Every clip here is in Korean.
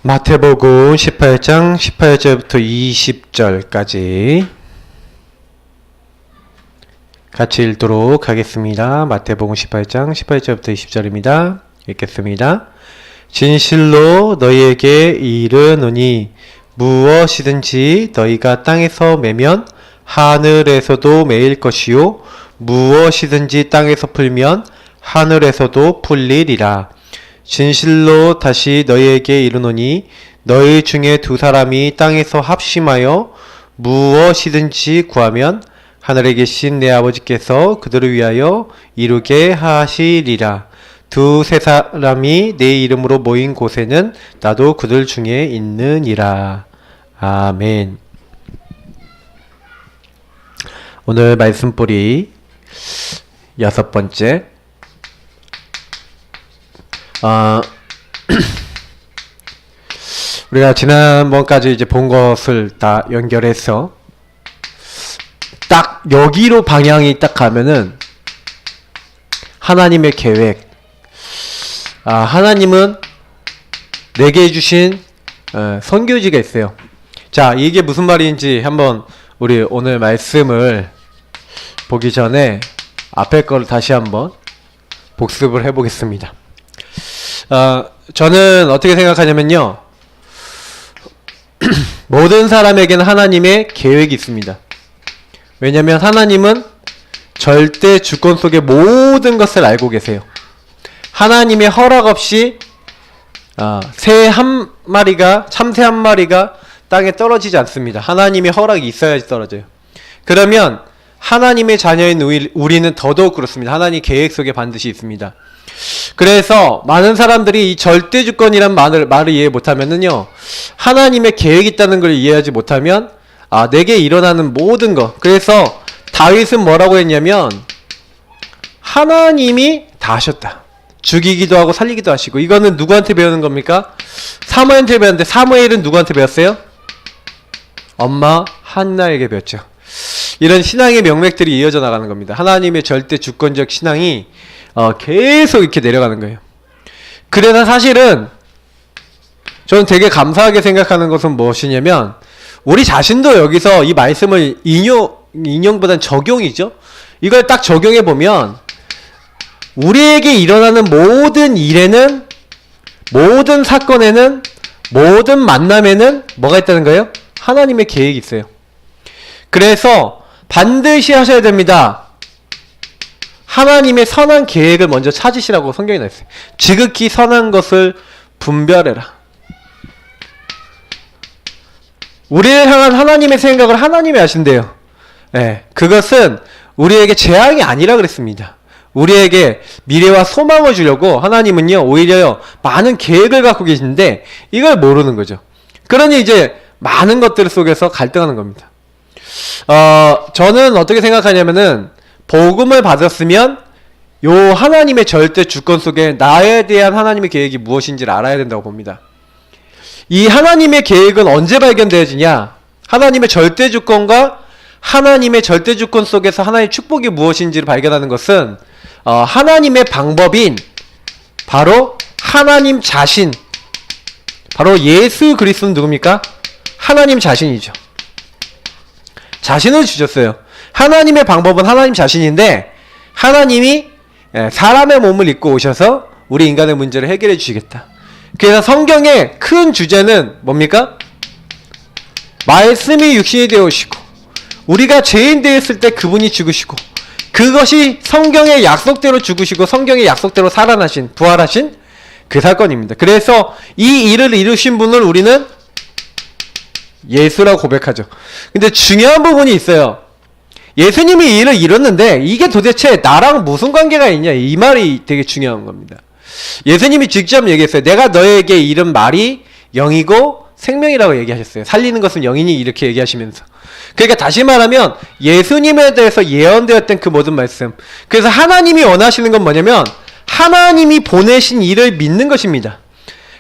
마태복음 18장 18절부터 20절까지 같이 읽도록 하겠습니다. 마태복음 18장 18절부터 20절입니다. 읽겠습니다. 진실로 너희에게 이르노니 무엇이든지 너희가 땅에서 매면 하늘에서도 매일 것이요 무엇이든지 땅에서 풀면 하늘에서도 풀리리라. 진실로 다시 너희에게 이르노니 너희 중에 두 사람이 땅에서 합심하여 무엇이든지 구하면 하늘에 계신 내 아버지께서 그들을 위하여 이루게 하시리라. 두세 사람이 내 이름으로 모인 곳에는 나도 그들 중에 있느니라. 아멘. 오늘 말씀뿌리 6번째. 우리가 지난번까지 이제 본 것을 다 연결해서 딱 여기로 방향이 딱 가면은 하나님의 계획. 하나님은 내게 주신 선교지가 있어요. 자, 이게 무슨 말인지 한번 우리 오늘 말씀을 보기 전에 앞에 거를 다시 한번 복습을 해보겠습니다. 저는 어떻게 생각하냐면요. 모든 사람에게는 하나님의 계획이 있습니다. 왜냐하면 하나님은 절대 주권 속의 모든 것을 알고 계세요. 하나님의 허락 없이 새 한 마리가, 참새 한 마리가 땅에 떨어지지 않습니다. 하나님의 허락이 있어야지 떨어져요. 그러면 하나님의 자녀인 우리는 더더욱 그렇습니다. 하나님 계획 속에 반드시 있습니다. 그래서 많은 사람들이 이 절대주권이란 말을 이해 못하면은요, 하나님의 계획이 있다는 걸 이해하지 못하면 내게 일어나는 모든 것. 그래서 다윗은 뭐라고 했냐면 하나님이 다 하셨다. 죽이기도 하고 살리기도 하시고. 이거는 누구한테 배우는 겁니까? 사무엘한테 배웠는데 사무엘은 누구한테 배웠어요? 엄마 한나에게 배웠죠. 이런 신앙의 명맥들이 이어져 나가는 겁니다. 하나님의 절대 주권적 신앙이 계속 이렇게 내려가는 거예요. 그래서 사실은 저는 되게 감사하게 생각하는 것은 무엇이냐면 우리 자신도 여기서 이 말씀을 인용보다는 적용이죠. 이걸 딱 적용해 보면 우리에게 일어나는 모든 일에는, 모든 사건에는, 모든 만남에는 뭐가 있다는 거예요? 하나님의 계획이 있어요. 그래서 반드시 하셔야 됩니다. 하나님의 선한 계획을 먼저 찾으시라고 성경에 나와 있어요. 지극히 선한 것을 분별해라. 우리를 향한 하나님의 생각을 하나님이 하신대요. 네, 그것은 우리에게 재앙이 아니라 그랬습니다. 우리에게 미래와 소망을 주려고 하나님은요, 오히려 많은 계획을 갖고 계신데 이걸 모르는 거죠. 그러니 이제 많은 것들 속에서 갈등하는 겁니다. 저는 어떻게 생각하냐면은 복음을 받았으면 요 하나님의 절대 주권 속에 나에 대한 하나님의 계획이 무엇인지를 알아야 된다고 봅니다. 이 하나님의 계획은 언제 발견되어지냐? 하나님의 절대 주권과 하나님의 절대 주권 속에서 하나님의 축복이 무엇인지를 발견하는 것은 하나님의 방법인 바로 하나님 자신, 바로 예수 그리스도는 누굽니까? 하나님 자신이죠. 자신을 주셨어요. 하나님의 방법은 하나님 자신인데 하나님이 사람의 몸을 입고 오셔서 우리 인간의 문제를 해결해 주시겠다. 그래서 성경의 큰 주제는 뭡니까? 말씀이 육신이 되어 오시고 우리가 죄인 되었을 때 그분이 죽으시고 그것이 성경의 약속대로 죽으시고 성경의 약속대로 살아나신, 부활하신 그 사건입니다. 그래서 이 일을 이루신 분을 우리는 예수라고 고백하죠. 근데 중요한 부분이 있어요. 예수님이 이 일을 이뤘는데 이게 도대체 나랑 무슨 관계가 있냐, 이 말이 되게 중요한 겁니다. 예수님이 직접 얘기했어요. 내가 너에게 이른 말이 영이고 생명이라고 얘기하셨어요. 살리는 것은 영이니 이렇게 얘기하시면서. 그러니까 다시 말하면 예수님에 대해서 예언되었던 그 모든 말씀. 그래서 하나님이 원하시는 건 뭐냐면 하나님이 보내신 일을 믿는 것입니다.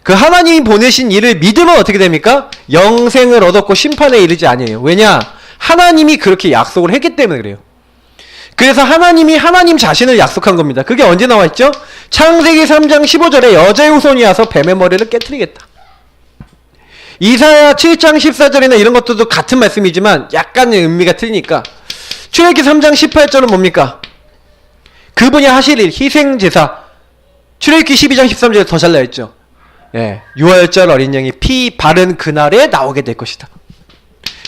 그 하나님이 보내신 일을 믿으면 어떻게 됩니까? 영생을 얻었고 심판에 이르지 아니에요. 왜냐? 하나님이 그렇게 약속을 했기 때문에 그래요. 그래서 하나님이 하나님 자신을 약속한 겁니다. 그게 언제 나와있죠? 창세기 3장 15절에 여자의 후손이 와서 뱀의 머리를 깨트리겠다. 이사야 7장 14절이나 이런 것들도 같은 말씀이지만 약간의 의미가 틀리니까 출애굽기 3장 18절은 뭡니까? 그분이 하실 일, 희생제사. 출애굽기 12장 13절에 더 잘나있죠. 예, 6월절 어린 양이 피 바른 그날에 나오게 될 것이다.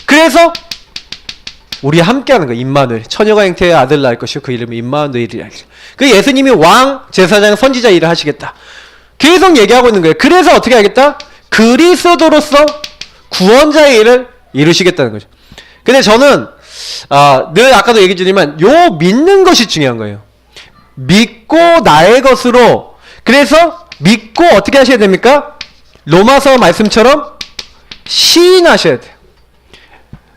그래서 우리 함께하는 거, 임마누엘. 처녀가 잉태의 아들 낳을 것이고 그 이름이 임마누엘이라. 그 예수님이 왕, 제사장, 선지자 일을 하시겠다. 계속 얘기하고 있는 거예요. 그래서 어떻게 하겠다? 그리스도로서 구원자의 일을 이루시겠다는 거죠. 근데 저는 늘 아까도 얘기 드리지만 요 믿는 것이 중요한 거예요. 믿고 나의 것으로. 그래서 믿고 어떻게 하셔야 됩니까? 로마서 말씀처럼 시인하셔야 돼요.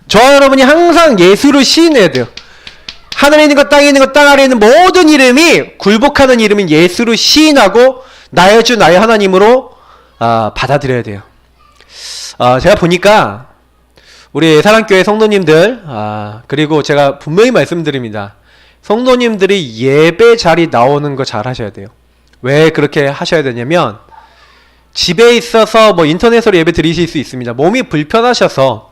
저와 여러분이 항상 예수를 시인해야 돼요. 하늘에 있는 것, 땅에 있는 것, 땅 아래에 있는 모든 이름이 굴복하는 이름인 예수를 시인하고 나의 주 나의 하나님으로 받아들여야 돼요. 제가 보니까 우리 사랑교회 성도님들 그리고 제가 분명히 말씀드립니다. 성도님들이 예배 자리 나오는 거 잘 하셔야 돼요. 왜 그렇게 하셔야 되냐면 집에 있어서 뭐 인터넷으로 예배 드리실 수 있습니다. 몸이 불편하셔서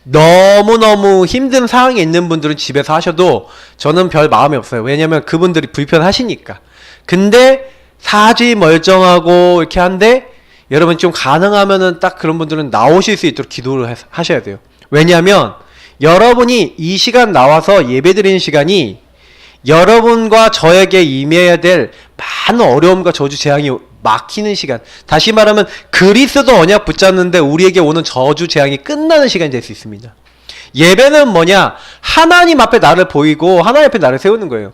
너무너무 힘든 상황에 있는 분들은 집에서 하셔도 저는 별 마음이 없어요. 왜냐면 그분들이 불편하시니까. 근데 사지 멀쩡하고 이렇게 한데 여러분 좀 가능하면은 딱 그런 분들은 나오실 수 있도록 기도를 하셔야 돼요. 왜냐면 여러분이 이 시간 나와서 예배 드리는 시간이 여러분과 저에게 임해야 될 많은 어려움과 저주 재앙이 막히는 시간. 다시 말하면 그리스도 언약 붙잡는데 우리에게 오는 저주 재앙이 끝나는 시간이 될 수 있습니다. 예배는 뭐냐? 하나님 앞에 나를 보이고 하나님 앞에 나를 세우는 거예요.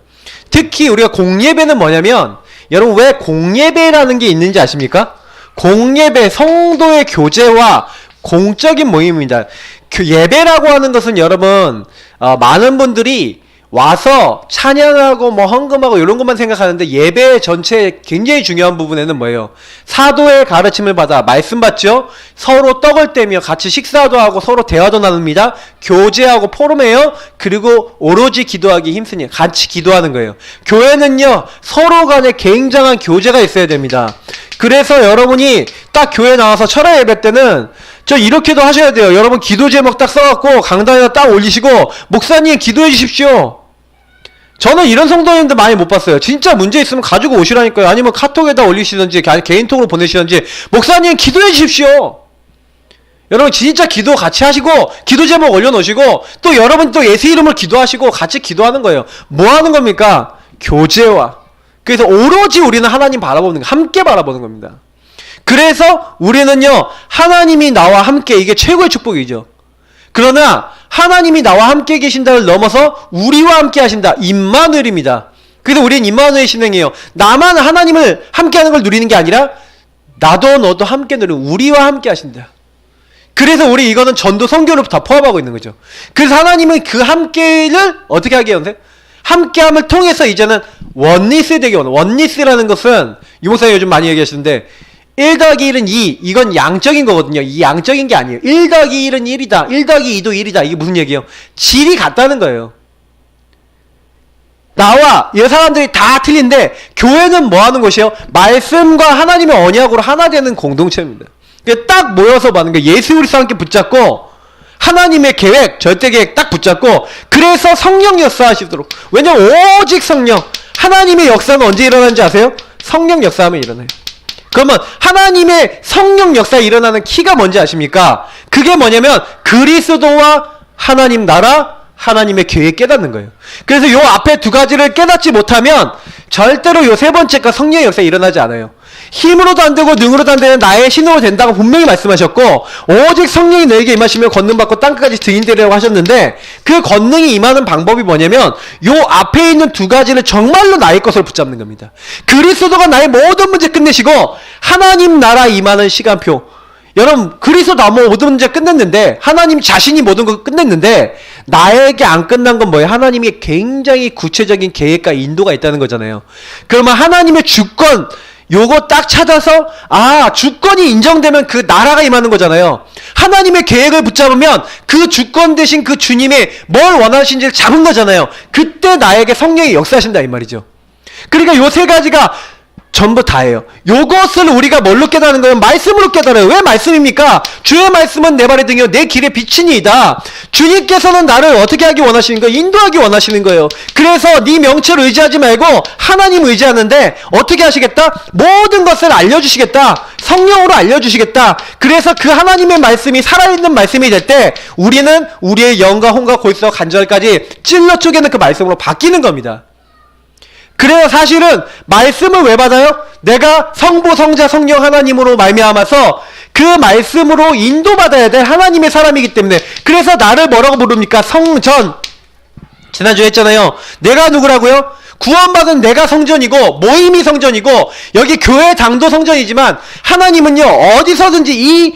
특히 우리가 공예배는 뭐냐면 여러분 왜 공예배라는 게 있는지 아십니까? 공예배, 성도의 교제와 공적인 모임입니다. 예배라고 하는 것은 여러분 많은 분들이 와서 찬양하고 뭐 헌금하고 이런 것만 생각하는데 예배 전체 굉장히 중요한 부분에는 뭐예요? 사도의 가르침을 받아 말씀 받죠? 서로 떡을 떼며 같이 식사도 하고 서로 대화도 나눕니다. 교제하고 포럼해요. 그리고 오로지 기도하기 힘쓰니 같이 기도하는 거예요. 교회는요 서로 간에 굉장한 교제가 있어야 됩니다. 그래서 여러분이 딱 교회 나와서 철야 예배 때는 저 이렇게도 하셔야 돼요. 여러분 기도 제목 딱 써갖고 강단에다 딱 올리시고 목사님 기도해 주십시오. 저는 이런 성도님들 많이 못 봤어요. 진짜 문제 있으면 가지고 오시라니까요. 아니면 카톡에다 올리시든지 개인톡으로 보내시든지 목사님 기도해 주십시오. 여러분 진짜 기도 같이 하시고 기도 제목 올려놓으시고 또 여러분 또 예수 이름을 기도하시고 같이 기도하는 거예요. 뭐 하는 겁니까? 교제와. 그래서 오로지 우리는 하나님 바라보는 거, 함께 바라보는 겁니다. 그래서 우리는요 하나님이 나와 함께, 이게 최고의 축복이죠. 그러나 하나님이 나와 함께 계신다를 넘어서 우리와 함께 하신다, 임마누엘입니다. 그래서 우리는 임마누엘 신앙이에요. 나만 하나님을 함께하는 걸 누리는 게 아니라 나도 너도 함께 누리는, 우리와 함께 하신다. 그래서 우리 이거는 전도 선교를 다 포함하고 있는 거죠. 그래서 하나님은 그 함께를 어떻게 하게 하는데, 함께함을 통해서 이제는 원리스 되게 오는. 원리스라는 것은 유목사님 요즘 많이 얘기하시는데 1 더하기 1은 2, 이건 양적인 거거든요. 이 양적인 게 아니에요. 1 더하기 1은 1이다. 1 더하기 2도 1이다. 이게 무슨 얘기예요? 질이 같다는 거예요. 나와 이 사람들이 다 틀린데 교회는 뭐 하는 곳이에요? 말씀과 하나님의 언약으로 하나 되는 공동체입니다. 딱 모여서 하는 거예요. 예수 그리스도와 함께 붙잡고 하나님의 계획, 절대 계획 딱 붙잡고, 그래서 성령 역사하시도록. 왜냐면 오직 성령, 하나님의 역사는 언제 일어나는지 아세요? 성령 역사하면 일어나요. 그러면 하나님의 성령 역사에 일어나는 키가 뭔지 아십니까? 그게 뭐냐면 그리스도와 하나님 나라, 하나님의 계획 깨닫는 거예요. 그래서 요 앞에 두 가지를 깨닫지 못하면 절대로 요 세 번째가 성령의 역사에 일어나지 않아요. 힘으로도 안 되고 능으로도 안 되는 나의 신으로 된다고 분명히 말씀하셨고, 오직 성령이 너에게 임하시면 권능받고 땅끝까지 증인되리라고 하셨는데, 그 권능이 임하는 방법이 뭐냐면 요 앞에 있는 두 가지를 정말로 나의 것으로 붙잡는 겁니다. 그리스도가 나의 모든 문제 끝내시고 하나님 나라 임하는 시간표. 여러분 그리스도 모든 문제 끝냈는데, 하나님 자신이 모든 걸 끝냈는데 나에게 안 끝난 건 뭐예요? 하나님이 굉장히 구체적인 계획과 인도가 있다는 거잖아요. 그러면 하나님의 주권, 요거 딱 찾아서 주권이 인정되면 그 나라가 임하는 거잖아요. 하나님의 계획을 붙잡으면 그 주권 대신 그 주님의 뭘 원하시는지를 잡은 거잖아요. 그때 나에게 성령이 역사하신다 이 말이죠. 그러니까 요 세 가지가 전부 다예요. 요것을 우리가 뭘로 깨달은 거예요? 말씀으로 깨달아요. 왜 말씀입니까? 주의 말씀은 내 발의 등이요 내 길의 빛이니이다. 주님께서는 나를 어떻게 하기 원하시는 거예요? 인도하기 원하시는 거예요. 그래서 네 명체를 의지하지 말고 하나님 의지하는데 어떻게 하시겠다? 모든 것을 알려주시겠다. 성령으로 알려주시겠다. 그래서 그 하나님의 말씀이 살아있는 말씀이 될 때 우리는 우리의 영과 혼과 골수와 관절까지 찔러 쪼개는 그 말씀으로 바뀌는 겁니다. 그래서 사실은 말씀을 왜 받아요? 내가 성부, 성자, 성령 하나님으로 말미암아서 그 말씀으로 인도받아야 될 하나님의 사람이기 때문에 그래서 나를 뭐라고 부릅니까? 성전. 지난주에 했잖아요. 내가 누구라고요? 구원받은 내가 성전이고 모임이 성전이고 여기 교회 당도 성전이지만 하나님은요 어디서든지 이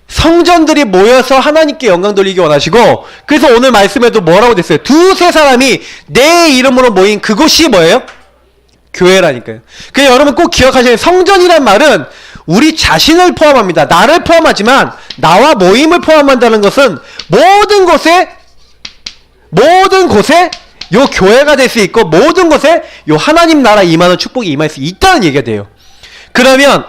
성전들이 모여서 하나님께 영광 돌리기 원하시고 그래서 오늘 말씀에도 뭐라고 됐어요? 두세 사람이 내 이름으로 모인 그곳이 뭐예요? 교회라니까요. 그래서 여러분 꼭 기억하셔야 돼요. 성전이란 말은 우리 자신을 포함합니다. 나를 포함하지만 나와 모임을 포함한다는 것은 모든 곳에 요 교회가 될 수 있고 모든 곳에 요 하나님 나라 임하는 축복이 임할 수 있다는 얘기가 돼요. 그러면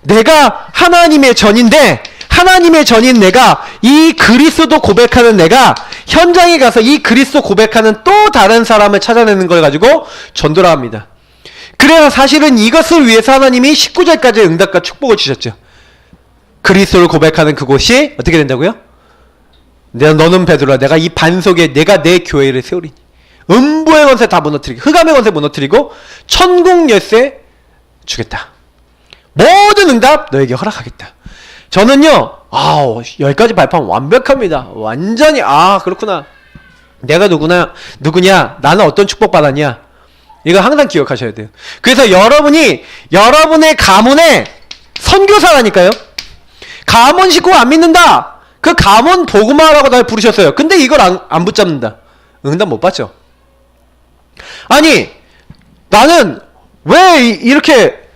내가 하나님의 전인데 하나님의 전인 내가 이 그리스도 고백하는 내가 현장에 가서 이 그리스도 고백하는 또 다른 사람을 찾아내는 걸 가지고 전도를 합니다. 그래서 사실은 이것을 위해서 하나님이 19절까지 응답과 축복을 주셨죠. 그리스도를 고백하는 그곳이 어떻게 된다고요? 너는 베드로야 내가 이 반석에 내가 내 교회를 세우리니 음부의 권세 다 무너뜨리고 흑암의 권세 무너뜨리고 천국 열쇠 주겠다. 모든 응답 너에게 허락하겠다. 저는요 여기까지 발표하면 완벽합니다. 완전히 그렇구나. 내가 누구냐 나는 어떤 축복 받았냐 이거 항상 기억하셔야 돼요. 그래서 여러분의 가문에 선교사라니까요. 가문 식구가 안 믿는다. 그 가문 복음화라고 날 부르셨어요. 근데 이걸 안 붙잡는다. 응답 못 받죠. 아니 나는 왜 이렇게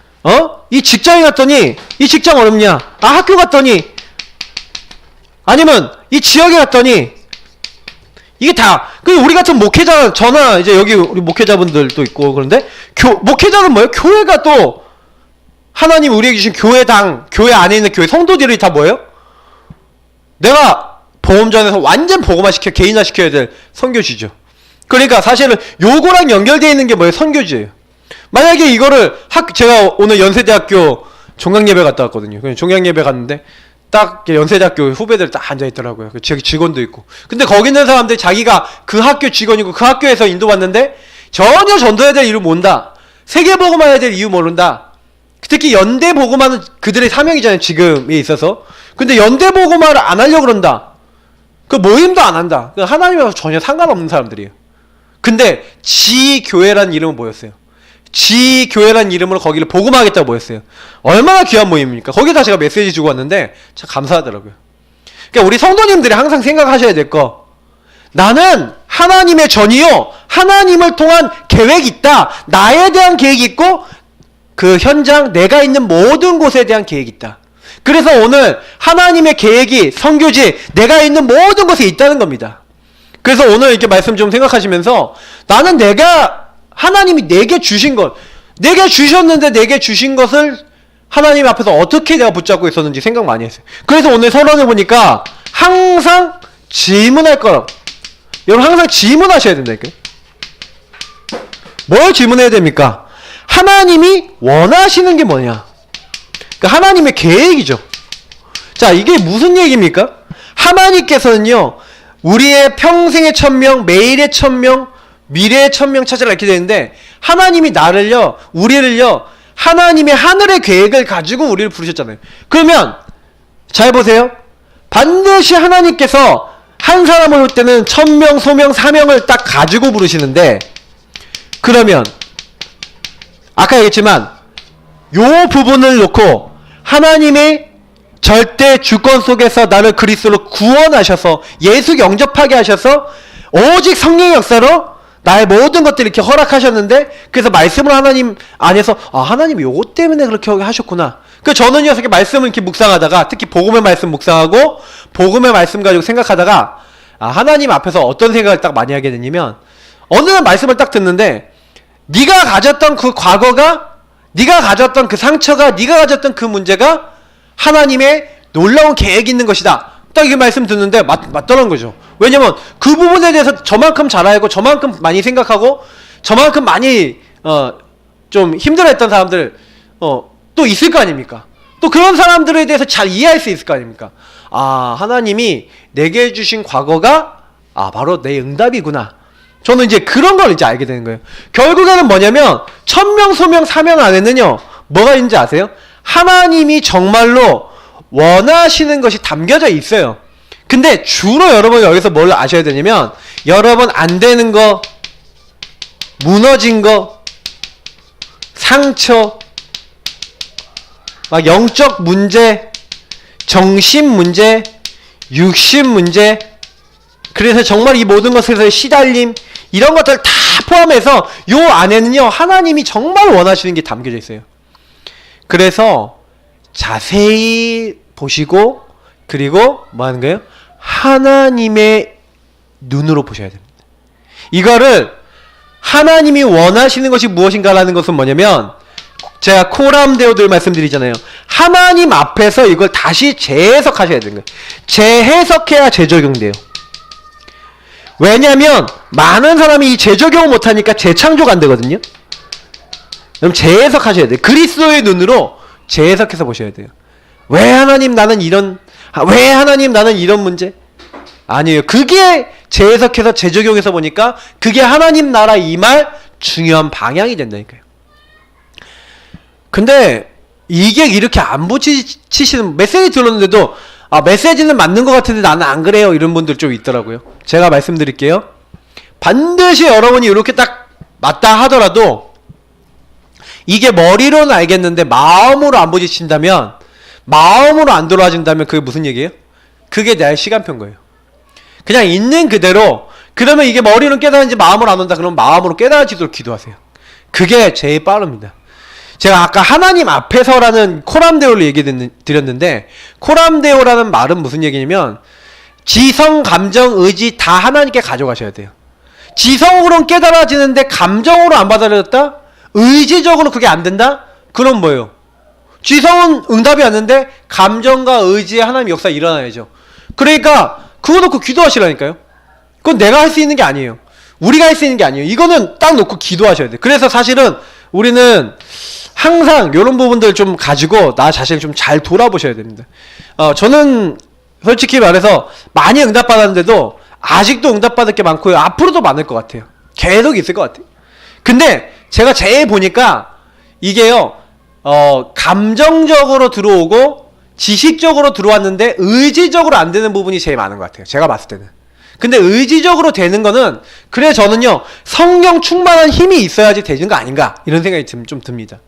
이 직장에 갔더니 이 직장 어렵냐? 학교 갔더니 아니면 이 지역에 갔더니 이게 다 우리 같은 목회자 저나 이제 여기 우리 목회자분들도 있고 그런데 목회자는 뭐예요? 교회가 또 하나님 우리에게 주신 교회당 교회 안에 있는 교회 성도들이 다 뭐예요? 내가 보험전에서 완전 복음화시켜 개인화시켜야 될 선교지죠. 그러니까 사실은 요거랑 연결되어 있는 게 뭐예요? 선교지예요. 만약에 이거를 제가 오늘 연세대학교 종강예배 갔다 왔거든요. 종강예배 갔는데 딱 연세대학교 후배들 딱 앉아있더라고요. 지역 직원도 있고. 근데 거기 있는 사람들이 자기가 그 학교 직원이고 그 학교에서 인도받는데 전혀 전도해야 될 이유 모른다. 세계복음화해야 될 이유 모른다. 특히 연대복음화는 그들의 사명이잖아요. 지금에 있어서. 근데 연대복음화를 안 하려고 그런다. 그 모임도 안 한다. 하나님하고 전혀 상관없는 사람들이에요. 근데 지교회라는 이름은 뭐였어요? 지교회라는 이름으로 거기를 복음하겠다고 모였어요. 얼마나 귀한 모임입니까? 거기다 제가 메시지 주고 왔는데 참 감사하더라고요. 그러니까 우리 성도님들이 항상 생각하셔야 될 거 나는 하나님의 전이요 하나님을 통한 계획이 있다. 나에 대한 계획이 있고 그 현장 내가 있는 모든 곳에 대한 계획이 있다. 그래서 오늘 하나님의 계획이 선교지 내가 있는 모든 곳에 있다는 겁니다. 그래서 오늘 이렇게 말씀 좀 생각하시면서 나는 하나님이 내게 주신 것 내게 주셨는데 내게 주신 것을 하나님 앞에서 어떻게 내가 붙잡고 있었는지 생각 많이 했어요. 그래서 오늘 서론을 보니까 항상 질문할 거라고. 여러분 항상 질문하셔야 된다니까요. 뭘 질문해야 됩니까? 하나님이 원하시는 게 뭐냐? 그러니까 하나님의 계획이죠. 자, 이게 무슨 얘기입니까? 하나님께서는요 우리의 평생의 1000명, 매일의 1000명, 미래의 1000명 찾으라 이렇게 되는데 하나님이 우리를요 하나님의 하늘의 계획을 가지고 우리를 부르셨잖아요. 그러면 잘 보세요. 반드시 하나님께서 한 사람을 올 때는 1000명, 소명, 사명을 딱 가지고 부르시는데 그러면 아까 얘기했지만 요 부분을 놓고 하나님의 절대 주권 속에서 나를 그리스도로 구원하셔서 예수 영접하게 하셔서 오직 성령의 역사로 나의 모든 것들을 이렇게 허락하셨는데 그래서 말씀을 하나님 안에서 하나님이 요것 때문에 그렇게 하셨구나. 그 저는요 이렇게 말씀을 이렇게 묵상하다가 특히 복음의 말씀 묵상하고 복음의 말씀 가지고 생각하다가 하나님 앞에서 어떤 생각을 딱 많이 하게 되냐면 어느 날 말씀을 딱 듣는데 네가 가졌던 그 과거가 네가 가졌던 그 상처가, 네가 가졌던 그 문제가 하나님의 놀라운 계획이 있는 것이다. 딱 이 말씀 듣는데 맞더란 거죠. 왜냐면 그 부분에 대해서 저만큼 잘 알고 저만큼 많이 생각하고 저만큼 많이 좀 힘들어했던 사람들 또 있을 거 아닙니까? 또 그런 사람들에 대해서 잘 이해할 수 있을 거 아닙니까? 아, 하나님이 내게 해주신 과거가 바로 내 응답이구나. 저는 이제 그런 걸 이제 알게 되는 거예요. 결국에는 뭐냐면 천명 소명 사명 안에는요 뭐가 있는지 아세요? 하나님이 정말로 원하시는 것이 담겨져 있어요. 근데 주로 여러분 여기서 뭘 아셔야 되냐면, 여러분 안 되는 거, 무너진 거, 상처, 막 영적 문제, 정신 문제, 육신 문제, 그래서 정말 이 모든 것에서 시달림, 이런 것들 다 포함해서 요 안에는요 하나님이 정말 원하시는 게 담겨져 있어요. 그래서 자세히 보시고, 그리고 뭐 하는 거예요? 하나님의 눈으로 보셔야 됩니다. 이거를 하나님이 원하시는 것이 무엇인가라는 것은 뭐냐면, 제가 코람데오들 말씀드리잖아요. 하나님 앞에서 이걸 다시 재해석하셔야 되는 거예요. 재해석해야 재적용돼요. 왜냐면 많은 사람이 이 재적용 못하니까 재창조가 안 되거든요. 그럼 재해석하셔야 돼요. 그리스도의 눈으로 재해석해서 보셔야 돼요. 왜 하나님 나는 이런 문제? 아니에요. 그게 재해석해서 재적용해서 보니까 그게 하나님 나라 이 말 중요한 방향이 된다니까요. 근데 이게 이렇게 안 붙이시는, 메시지 들었는데도 메시지는 맞는 것 같은데 나는 안 그래요, 이런 분들 좀 있더라고요. 제가 말씀드릴게요. 반드시 여러분이 이렇게 딱 맞다 하더라도 이게 머리로는 알겠는데 마음으로 안 부딪힌다면, 마음으로 안 돌아진다면 그게 무슨 얘기예요? 그게 내 시간표인 거예요. 그냥 있는 그대로, 그러면 이게 머리로는 깨달은지 마음으로 안 온다 그러면 마음으로 깨달아지도록 기도하세요. 그게 제일 빠릅니다. 제가 아까 하나님 앞에서라는 코람데오를 얘기 드렸는데, 코람데오라는 말은 무슨 얘기냐면 지성, 감정, 의지 다 하나님께 가져가셔야 돼요. 지성으로는 깨달아지는데 감정으로 안 받아들였다? 의지적으로 그게 안 된다? 그럼 뭐예요? 지성은 응답이 왔는데 감정과 의지에 하나님의 역사가 일어나야죠. 그러니까 그거 놓고 기도하시라니까요. 그건 내가 할 수 있는 게 아니에요. 우리가 할 수 있는 게 아니에요. 이거는 딱 놓고 기도하셔야 돼요. 그래서 사실은 우리는 항상 이런 부분들 좀 가지고 나 자신을 좀 잘 돌아보셔야 됩니다. 저는 솔직히 말해서 많이 응답받았는데도 아직도 응답받을 게 많고요. 앞으로도 많을 것 같아요. 계속 있을 것 같아요. 근데 제가 제일 보니까 이게요, 감정적으로 들어오고 지식적으로 들어왔는데 의지적으로 안 되는 부분이 제일 많은 것 같아요. 제가 봤을 때는. 근데 의지적으로 되는 거는, 그래 저는요 성령 충만한 힘이 있어야지 되는 거 아닌가, 이런 생각이 좀 듭니다.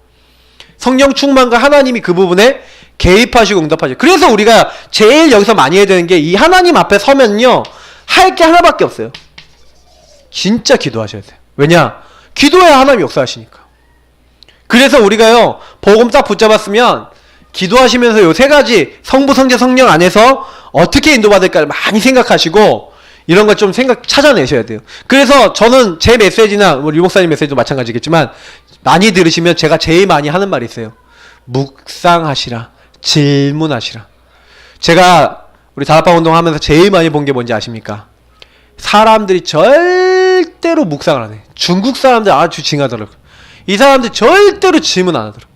성령 충만과 하나님이 그 부분에 개입하시고 응답하시고. 그래서 우리가 제일 여기서 많이 해야 되는 게, 이 하나님 앞에 서면요 할 게 하나밖에 없어요. 진짜 기도하셔야 돼요. 왜냐? 기도해야 하나님이 역사하시니까. 그래서 우리가요 복음 딱 붙잡았으면 기도하시면서 요 세 가지, 성부, 성자, 성령 안에서 어떻게 인도받을까를 많이 생각하시고 이런 걸 좀 찾아내셔야 돼요. 그래서 저는 제 메시지나 우리 유목사님 메시지도 마찬가지겠지만 많이 들으시면 제가 제일 많이 하는 말이 있어요. 묵상하시라, 질문하시라. 제가 우리 다락방 운동하면서 제일 많이 본 게 뭔지 아십니까? 사람들이 절대로 묵상을 안 해. 중국 사람들 아주 징하더라고요. 이 사람들 절대로 질문 안 하더라고요.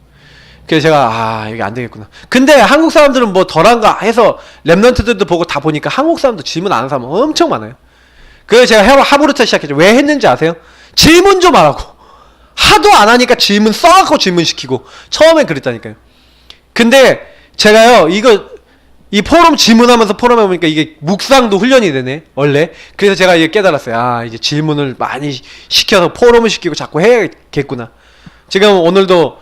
그래서 제가 이게 안 되겠구나. 근데 한국 사람들은 뭐 덜한가 해서 랩런트들도 보고 다 보니까 한국 사람도 질문 안 하는 사람 엄청 많아요. 그래서 제가 하부부터 시작했죠. 왜 했는지 아세요? 질문 좀 하라고. 하도 안 하니까 질문 써갖고 질문시키고. 처음엔 그랬다니까요. 근데 제가요 이 포럼 질문하면서 포럼에 보니까 이게 묵상도 훈련이 되네 원래. 그래서 제가 이게 깨달았어요. 이제 질문을 많이 시켜서 포럼을 시키고 자꾸 해야겠구나. 지금 오늘도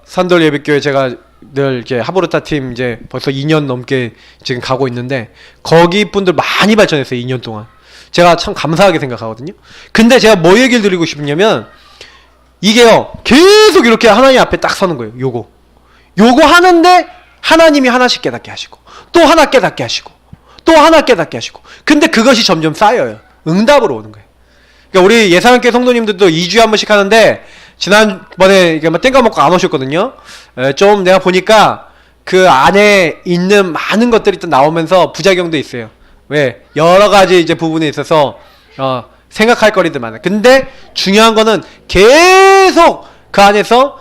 산돌 예배교회 제가 늘 이렇게 하브르타 팀 이제 벌써 2년 넘게 지금 가고 있는데, 거기 분들 많이 발전했어요. 2년 동안. 제가 참 감사하게 생각하거든요. 근데 제가 뭐 얘기를 드리고 싶냐면, 이게요 계속 이렇게 하나님 앞에 딱 서는 거예요. 요거 하는데 하나님이 하나씩 깨닫게 하시고, 또 하나 깨닫게 하시고, 또 하나 깨닫게 하시고. 근데 그것이 점점 쌓여요. 응답으로 오는 거예요. 그러니까 우리 예사함께 성도님들도 2주에 한 번씩 하는데 지난번에 이게 막 땡겨 먹고 안 오셨거든요. 좀 내가 보니까 그 안에 있는 많은 것들이 또 나오면서 부작용도 있어요. 왜? 여러 가지 이제 부분에 있어서 생각할 거리들 많아요. 근데 중요한 거는 계속 그 안에서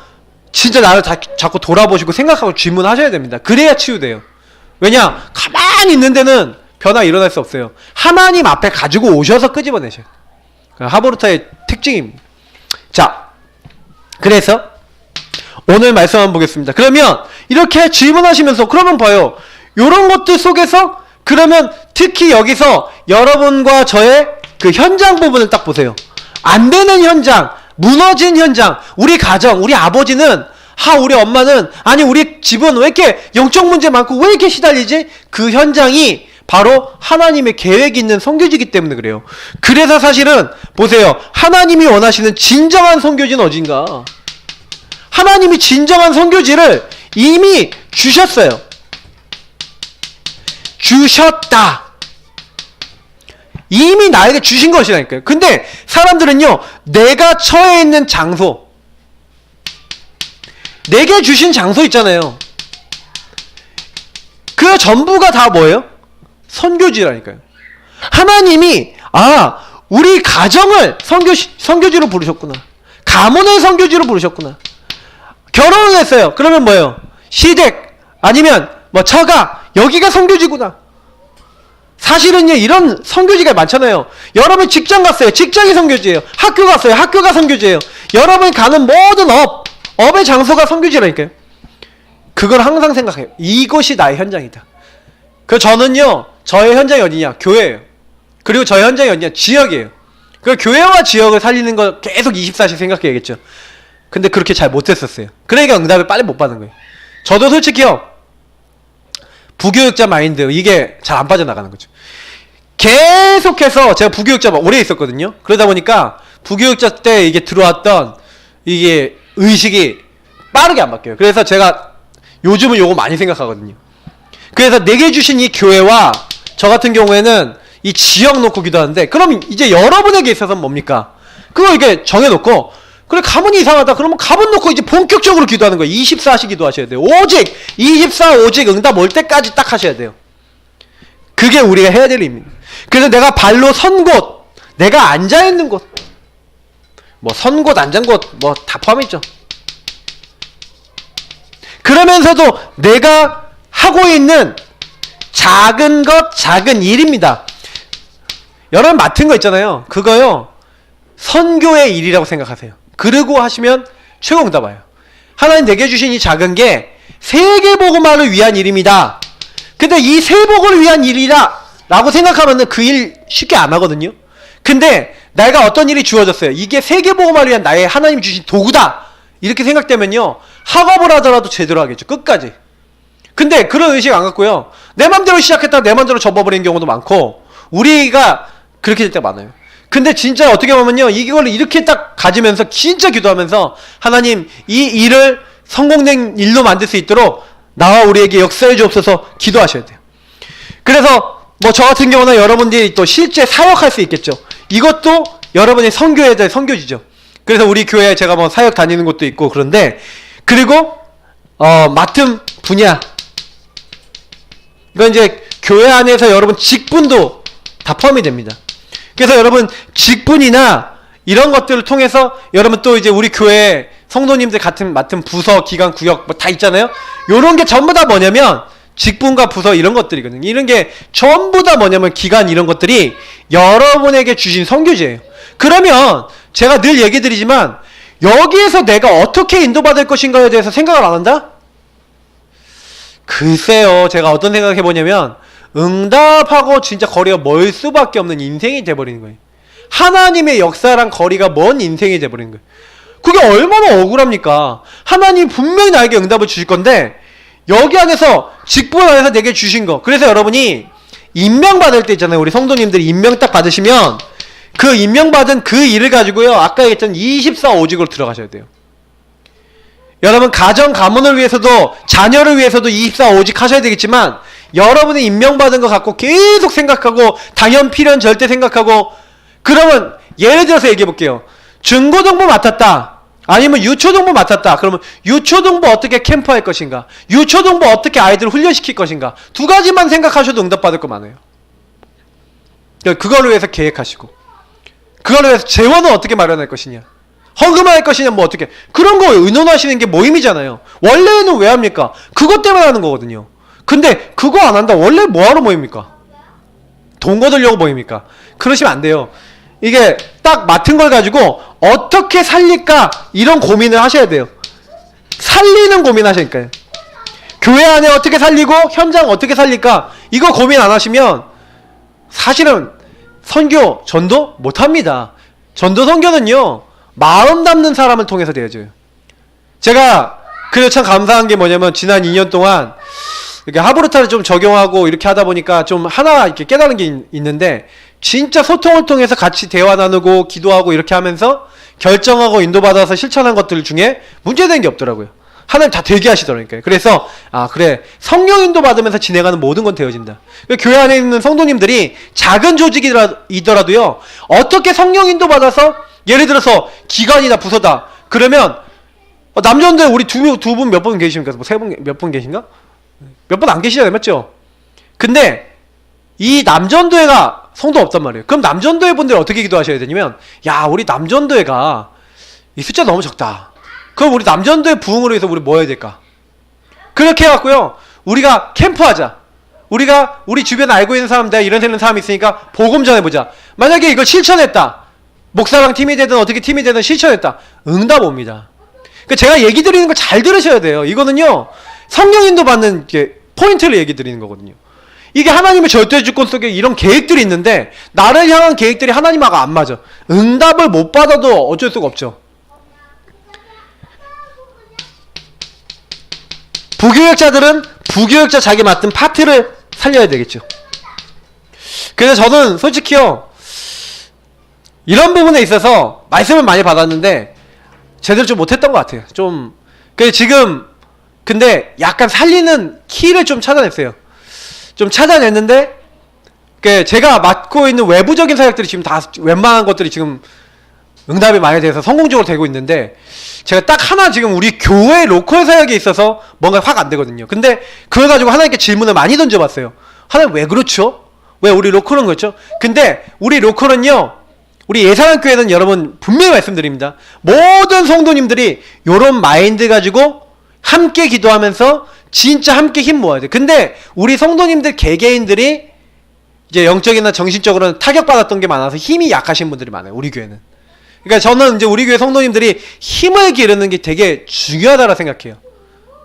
진짜 나를 자꾸 돌아보시고 생각하고 질문하셔야 됩니다. 그래야 치유돼요. 왜냐? 가만히 있는 데는 변화 일어날 수 없어요. 하나님 앞에 가지고 오셔서 끄집어내셔요. 하보르타의 특징입니다. 자, 그래서 오늘 말씀 한번 보겠습니다. 그러면 이렇게 질문하시면서 그러면 봐요. 요런 것들 속에서 그러면 특히 여기서 여러분과 저의 그 현장 부분을 딱 보세요. 안 되는 현장, 무너진 현장, 우리 가정, 우리 아버지는 우리 엄마는 아니 우리 집은 왜 이렇게 영적 문제 많고 왜 이렇게 시달리지? 그 현장이 바로 하나님의 계획이 있는 선교지이기 때문에 그래요. 그래서 사실은 보세요. 하나님이 원하시는 진정한 선교지는 어딘가? 하나님이 진정한 선교지를 이미 주셨어요. 주셨다. 이미 나에게 주신 것이라니까요. 근데 사람들은요, 내가 처해 있는 장소, 내게 주신 장소 있잖아요. 그 전부가 다 뭐예요? 선교지라니까요. 하나님이 우리 가정을 선교지로 부르셨구나. 가문을 선교지로 부르셨구나. 결혼을 했어요. 그러면 뭐예요? 시댁 아니면 뭐 처가 여기가 선교지구나. 사실은요 이런 선교지가 많잖아요. 여러분 직장 갔어요. 직장이 선교지예요. 학교 갔어요. 학교가 선교지예요. 여러분이 가는 모든 업의 장소가 선교지라니까요. 그걸 항상 생각해요. 이것이 나의 현장이다. 저는요 저의 현장이 어디냐? 교회예요. 그리고 저의 현장이 어디냐? 지역이에요. 그 교회와 지역을 살리는 거 계속 24시 생각해야겠죠. 근데 그렇게 잘 못했었어요. 그러니까 응답을 빨리 못 받는 거예요. 저도 솔직히요 부교육자 마인드 이게 잘 안 빠져나가는 거죠. 계속해서 제가 부교육자 오래 있었거든요. 그러다 보니까 부교육자 때 이게 들어왔던 이게 의식이 빠르게 안 바뀌어요. 그래서 제가 요즘은 요거 많이 생각하거든요. 그래서 내게 주신 이 교회와 저 같은 경우에는 이 지역 놓고 기도하는데, 그럼 이제 여러분에게 있어서는 뭡니까? 그거 이렇게 정해놓고, 그래 가문이 이상하다 그러면 가문 놓고 이제 본격적으로 기도하는 거예요. 24시 기도하셔야 돼요. 오직 24 응답 올 때까지 딱 하셔야 돼요. 그게 우리가 해야 될 일입니다. 그래서 내가 발로 선 곳, 내가 앉아있는 곳, 뭐 선 곳, 앉은 곳 뭐 다 포함있죠. 그러면서도 내가 하고 있는 작은 것, 작은 일입니다. 여러분 맡은 거 있잖아요. 그거요 선교의 일이라고 생각하세요. 그러고 하시면 최고 응답 와요. 하나님 내게 주신 이 작은 게 세계복음화를 위한 일입니다. 근데 이 세복을 위한 일이라 라고 생각하면은 그 일 쉽게 안 하거든요. 근데 내가 어떤 일이 주어졌어요. 이게 세계복음화를 위한 나의 하나님 주신 도구다 이렇게 생각되면요 학업을 하더라도 제대로 하겠죠. 끝까지. 근데 그런 의식 안 갖고요 내 맘대로 시작했다가 내 맘대로 접어버리는 경우도 많고 우리가 그렇게 될 때가 많아요. 근데 진짜 어떻게 보면요 이걸 이렇게 딱 가지면서 진짜 기도하면서 하나님 이 일을 성공된 일로 만들 수 있도록 나와 우리에게 역사해 주옵소서 기도하셔야 돼요. 그래서 뭐 저 같은 경우는 여러분들이 또 실제 사역할 수 있겠죠. 이것도 여러분의 선교에 대한 선교지죠. 그래서 우리 교회에 제가 뭐 사역 다니는 것도 있고 그런데, 그리고 맡은 분야, 이건 이제 교회 안에서 여러분 직분도 다 포함이 됩니다. 그래서 여러분 직분이나 이런 것들을 통해서 여러분 또 이제 우리 교회 성도님들 맡은 부서, 기관, 구역 뭐 다 있잖아요. 요런 게 전부 다 뭐냐면 직분과 부서 이런 것들이거든요. 이런 게 전부 다 뭐냐면 기관 이런 것들이 여러분에게 주신 선교지예요. 그러면 제가 늘 얘기 드리지만 여기에서 내가 어떻게 인도받을 것인가에 대해서 생각을 안 한다? 글쎄요. 제가 어떤 생각을 해보냐면 응답하고 진짜 거리가 멀 수밖에 없는 인생이 돼버리는 거예요. 하나님의 역사랑 거리가 먼 인생이 돼버리는 거예요. 그게 얼마나 억울합니까? 하나님 분명히 나에게 응답을 주실 건데 여기 안에서 직분 안에서 내게 주신 거. 그래서 여러분이 임명받을 때 있잖아요. 우리 성도님들이 임명 딱 받으시면 그 임명받은 그 일을 가지고요 아까 얘기했던 24오직으로 들어가셔야 돼요. 여러분 가정 가문을 위해서도 자녀를 위해서도 24오직 하셔야 되겠지만 여러분이 임명받은 거 갖고 계속 생각하고 당연 필연 절대 생각하고, 그러면 예를 들어서 얘기해 볼게요. 중고등부 맡았다. 아니면 유초등부 맡았다. 그러면 유초등부 어떻게 캠프할 것인가? 유초등부 어떻게 아이들을 훈련시킬 것인가? 두 가지만 생각하셔도 응답받을 거 많아요. 그걸 위해서 계획하시고, 그걸 위해서 재원은 어떻게 마련할 것이냐, 헌금할 것이냐, 뭐 어떻게, 그런 거 의논하시는 게 모임이잖아요. 원래는 왜 합니까? 그것 때문에 하는 거거든요. 근데 그거 안 한다. 원래 뭐하러 모입니까? 돈 거들려고 모입니까? 그러시면 안 돼요. 이게 딱 맡은 걸 가지고 어떻게 살릴까, 이런 고민을 하셔야 돼요. 살리는 고민 하시니까요. 교회 안에 어떻게 살리고 현장 어떻게 살릴까, 이거 고민 안 하시면 사실은 선교, 전도 못합니다. 전도 선교는요, 마음 담는 사람을 통해서 되어져요. 제가 그래서 참 감사한 게 뭐냐면, 지난 2년 동안 이렇게 하브르타를 좀 적용하고 이렇게 하다 보니까 좀 하나 이렇게 깨달은 게 있는데, 진짜 소통을 통해서 같이 대화 나누고 기도하고 이렇게 하면서 결정하고 인도받아서 실천한 것들 중에 문제되는 게 없더라고요. 하나님 다 되게 하시더라고요. 그래서 그래, 성령 인도 받으면서 진행하는 모든 건 되어진다. 교회 안에 있는 성도님들이 작은 조직이더라도요, 어떻게 성령 인도 받아서, 예를 들어서 기관이다, 부서다, 그러면 남전도에 우리 두 분 몇 분 계십니까? 뭐 세 분, 몇 분 계신가? 몇 분 안 계시잖아요, 맞죠? 근데 이 남전도회가 성도 없단 말이에요. 그럼 남전도회 분들이 어떻게 기도하셔야 되냐면, 야, 우리 남전도회가 이 숫자 너무 적다. 그럼 우리 남전도회 부흥을 위해서 우리 뭐 해야 될까? 그렇게 해갖고요, 우리가 캠프하자. 우리가 우리 주변에 알고 있는 사람, 내가 이런 되는 사람이 있으니까 복음 전해보자. 만약에 이걸 실천했다, 목사랑 팀이 되든 어떻게 팀이 되든 실천했다, 응답 옵니다. 그러니까 제가 얘기 드리는 거 잘 들으셔야 돼요. 이거는요, 성령 인도 받는 포인트를 얘기 드리는 거거든요. 이게 하나님의 절대 주권 속에 이런 계획들이 있는데, 나를 향한 계획들이 하나님하고 안 맞아. 응답을 못 받아도 어쩔 수가 없죠. 부교역자들은 부교역자 자기 맡은 파트를 살려야 되겠죠. 그래서 저는 솔직히요, 이런 부분에 있어서 말씀을 많이 받았는데 제대로 좀 못했던 것 같아요. 좀 지금 근데 약간 살리는 키를 좀 찾아냈어요. 좀 찾아냈는데, 제가 맡고 있는 외부적인 사역들이 지금 다 웬만한 것들이 지금 응답이 많이 돼서 성공적으로 되고 있는데, 제가 딱 하나 지금 우리 교회 로컬 사역에 있어서 뭔가 확 안 되거든요. 근데 그걸 가지고 하나님께 질문을 많이 던져봤어요. 하나님 왜 그렇죠? 왜 우리 로컬은 그렇죠? 근데 우리 로컬은요, 우리 예산한 교회는 여러분 분명히 말씀드립니다. 모든 성도님들이 요런 마인드 가지고 함께 기도하면서 진짜 함께 힘 모아야 돼. 근데 우리 성도님들 개개인들이 이제 영적이나 정신적으로는 타격받았던 게 많아서 힘이 약하신 분들이 많아요, 우리 교회는. 그러니까 저는 이제 우리 교회 성도님들이 힘을 기르는 게 되게 중요하다고 생각해요.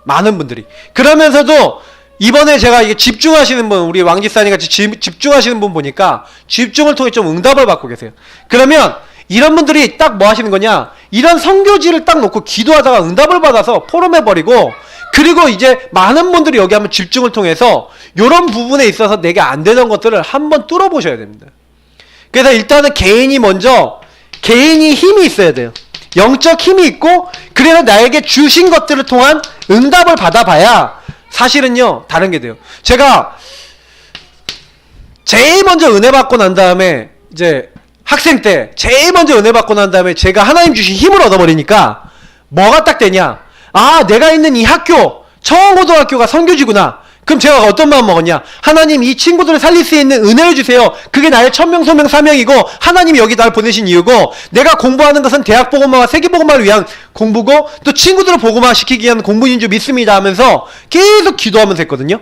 많은 분들이. 그러면서도 이번에 제가 이게 집중하시는 분, 우리 왕지사님 같이 집중하시는 분 보니까 집중을 통해 좀 응답을 받고 계세요. 그러면 이런 분들이 딱 뭐 하시는 거냐, 이런 선교지를 딱 놓고 기도하다가 응답을 받아서 포럼해버리고, 그리고 이제 많은 분들이 여기 한번 집중을 통해서 이런 부분에 있어서 내게 안 되는 것들을 한번 뚫어보셔야 됩니다. 그래서 일단은 개인이 힘이 있어야 돼요. 영적 힘이 있고, 그래서 나에게 주신 것들을 통한 응답을 받아봐야 사실은요, 다른 게 돼요. 제가 제일 먼저 은혜 받고 난 다음에, 이제 학생 때 제일 먼저 은혜 받고 난 다음에 제가 하나님 주신 힘을 얻어버리니까 뭐가 딱 되냐, 내가 있는 이 학교, 청원고등학교가 선교지구나. 그럼 제가 어떤 마음 먹었냐, 하나님 이 친구들을 살릴 수 있는 은혜를 주세요. 그게 나의 천명 소명 사명이고, 하나님이 여기 날 보내신 이유고, 내가 공부하는 것은 대학 복음화와 세계 복음화를 위한 공부고, 또 친구들을 복음화 시키기 위한 공부인 줄 믿습니다 하면서 계속 기도하면서 했거든요.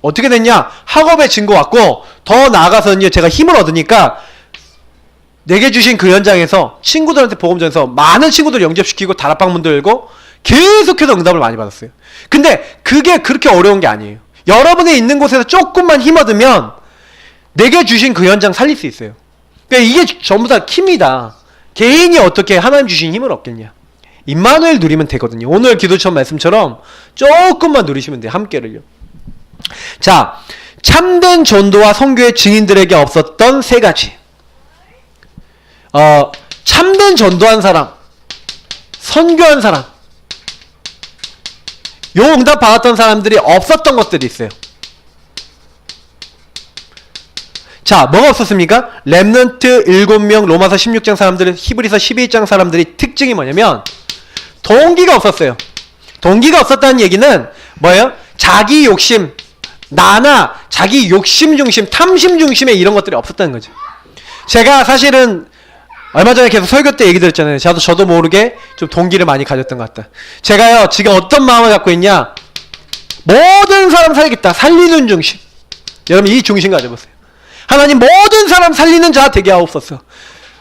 어떻게 됐냐, 학업에 증거 왔고, 더 나아가서는요, 제가 힘을 얻으니까 내게 주신 그 현장에서 친구들한테 복음 전해서 많은 친구들 영접시키고 다락방 문 열고 계속해서 응답을 많이 받았어요. 근데 그게 그렇게 어려운 게 아니에요. 여러분이 있는 곳에서 조금만 힘 얻으면 내게 주신 그 현장 살릴 수 있어요. 그러니까 이게 전부 다 킵니다. 개인이 어떻게 하나님 주신 힘을 얻겠냐. 임마누엘 누리면 되거든요. 오늘 기도처럼 말씀처럼 조금만 누리시면 돼요. 함께를요. 자, 참된 전도와 선교의 증인들에게 없었던 세 가지. 참된 전도한 사람, 선교한 사람, 요 응답 받았던 사람들이 없었던 것들이 있어요. 자, 뭐가 없었습니까? 렘넌트 7명, 로마서 16장 사람들, 히브리서 12장 사람들이 특징이 뭐냐면, 동기가 없었어요. 동기가 없었다는 얘기는 뭐예요? 자기 욕심, 나나 자기 욕심 중심, 탐심 중심의 이런 것들이 없었다는 거죠. 제가 사실은 얼마 전에 계속 설교 때 얘기 드렸잖아요. 저도 모르게 좀 동기를 많이 가졌던 것 같다. 제가요, 지금 어떤 마음을 갖고 있냐? 모든 사람 살겠다. 살리는 중심. 여러분, 이 중심 가져보세요. 하나님, 모든 사람 살리는 자 되게 하옵소서.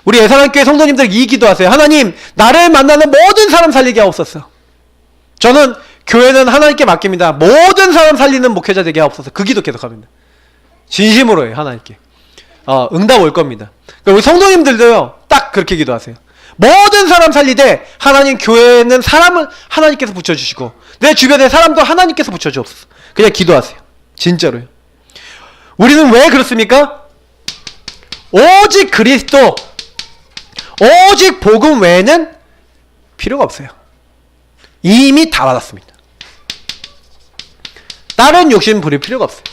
우리 예산한교회 성도님들 이 기도하세요. 하나님, 나를 만나는 모든 사람 살리게 하옵소서. 저는 교회는 하나님께 맡깁니다. 모든 사람 살리는 목회자 되게 하옵소서. 그 기도 계속합니다. 진심으로 해요, 하나님께. 응답 올 겁니다. 우리 성도님들도요, 딱 그렇게 기도하세요. 모든 사람 살리되 하나님, 교회에는 사람을 하나님께서 붙여주시고 내 주변에 사람도 하나님께서 붙여주옵소서. 그냥 기도하세요. 진짜로요. 우리는 왜 그렇습니까? 오직 그리스도, 오직 복음 외에는 필요가 없어요. 이미 다 받았습니다. 다른 욕심 부릴 필요가 없어요.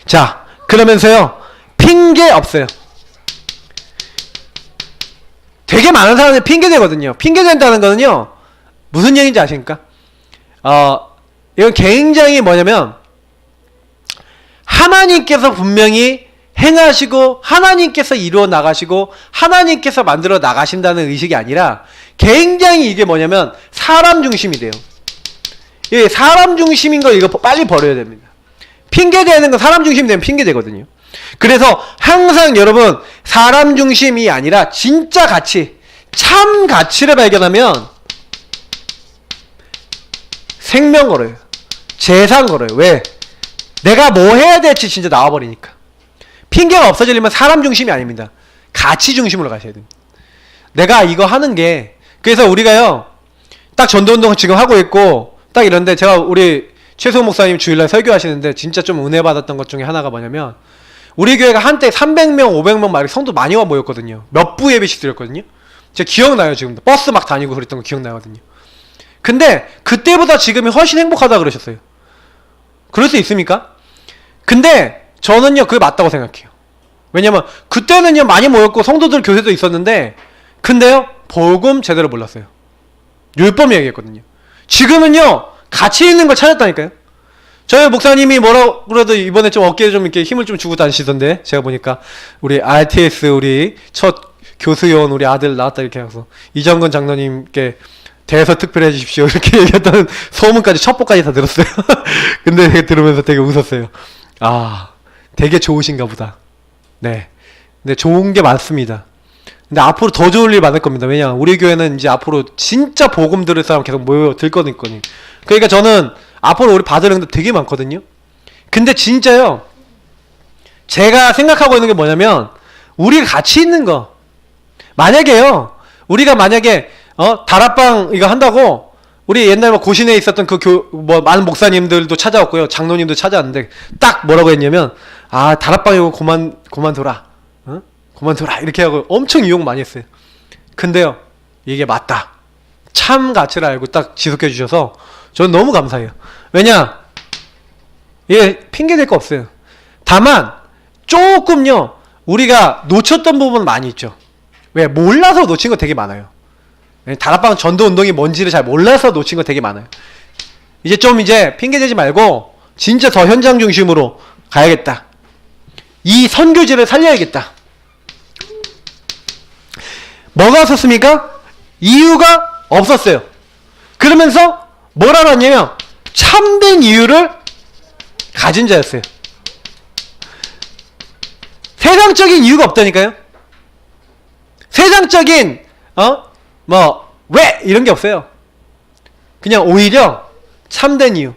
자, 그러면서요, 핑계 없어요. 되게 많은 사람들이 핑계대거든요. 핑계댄다는 거는요, 무슨 얘기인지 아십니까? 이건 굉장히 뭐냐면, 하나님께서 분명히 행하시고, 하나님께서 이루어 나가시고, 하나님께서 만들어 나가신다는 의식이 아니라, 굉장히 이게 뭐냐면, 사람 중심이 돼요. 이 사람 중심인 거 이거 빨리 버려야 됩니다. 핑계대는 건 사람 중심이 되면 핑계대거든요. 그래서 항상 여러분, 사람 중심이 아니라 진짜 가치, 참 가치를 발견하면 생명 걸어요. 재산 걸어요. 왜? 내가 뭐 해야 될지 진짜 나와버리니까. 핑계가 없어지려면 사람 중심이 아닙니다. 가치 중심으로 가셔야 됩니다. 내가 이거 하는 게, 그래서 우리가요, 딱 전도운동 지금 하고 있고 딱 이런데, 제가 우리 최수호 목사님 주일날 설교하시는데 진짜 좀 은혜 받았던 것 중에 하나가 뭐냐면, 우리 교회가 한때 300명, 500명 막 성도 많이 와 모였거든요. 몇 부 예배씩 드렸거든요. 제가 기억나요. 지금도 버스 막 다니고 그랬던 거 기억나거든요. 근데 그때보다 지금이 훨씬 행복하다 그러셨어요. 그럴 수 있습니까? 근데 저는요, 그게 맞다고 생각해요. 왜냐면 그때는요, 많이 모였고 성도들 교회도 있었는데, 근데요, 복음 제대로 몰랐어요. 율법 얘기했거든요. 지금은요, 가치 있는 걸 찾았다니까요. 저희 목사님이 뭐라고 그래도 이번에 좀 어깨에 좀 이렇게 힘을 좀 주고 다니시던데, 제가 보니까 우리 RTS 우리 첫 교수요원 우리 아들 나왔다 이렇게 해서 이정근 장로님께 대서 특별해 주십시오 이렇게 얘기했다는 소문까지, 첩보까지 다 들었어요. 근데 들으면서 되게 웃었어요. 아, 되게 좋으신가 보다. 네. 근데 좋은 게 많습니다. 근데 앞으로 더 좋을 일 많을 겁니다. 왜냐, 우리 교회는 이제 앞으로 진짜 복음 들을 사람 계속 모여들 거니까요. 그러니까 저는 앞으로 우리 받을 응답 되게 많거든요. 근데 진짜요, 제가 생각하고 있는 게 뭐냐면, 우리가 가치 있는 거, 만약에요, 우리가 만약에 다락방 이거 한다고, 우리 옛날 뭐 고신에 있었던 많은 목사님들도 찾아왔고요, 장로님도 찾아왔는데 딱 뭐라고 했냐면, 아, 다락방 이거 그만둬라, 그만둬라 이렇게 하고 엄청 유혹 많이 했어요. 근데요, 이게 맞다, 참 가치를 알고 딱 지속해 주셔서 저는 너무 감사해요. 왜냐, 예, 핑계 댈 거 없어요. 다만 조금요, 우리가 놓쳤던 부분은 많이 있죠. 왜? 몰라서 놓친 거 되게 많아요. 다락방 전도 운동이 뭔지를 잘 몰라서 놓친 거 되게 많아요. 이제 핑계 대지 말고 진짜 더 현장 중심으로 가야겠다. 이 선교지를 살려야겠다. 뭐가 없었습니까? 이유가 없었어요. 그러면서 뭘 알았냐면, 참된 이유를 가진 자였어요. 세상적인 이유가 없다니까요. 세상적인 왜 이런 게 없어요. 그냥 오히려 참된 이유,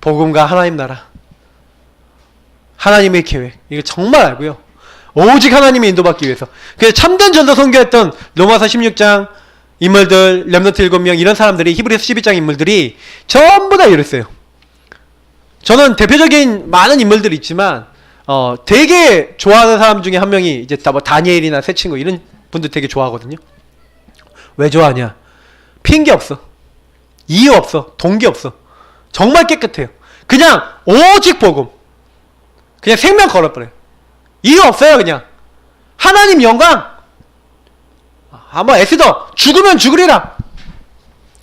복음과 하나님 나라, 하나님의 계획, 이거 정말 알고요, 오직 하나님의 인도받기 위해서. 그래서 참된 전도 선교했던 로마서 16장 인물들, 렘넌트 7명, 이런 사람들이, 히브리서 12장 인물들이 전부 다 이랬어요. 저는 대표적인 많은 인물들이 있지만 되게 좋아하는 사람 중에 한 명이 이제 다니엘이나 새 친구, 이런 분들 되게 좋아하거든요. 왜 좋아하냐? 핑계 없어, 이유 없어, 동기 없어. 정말 깨끗해요. 그냥 오직 복음, 그냥 생명 걸어버려요. 이유 없어요. 그냥 하나님 영광, 한번 애쓰더 죽으면 죽으리라.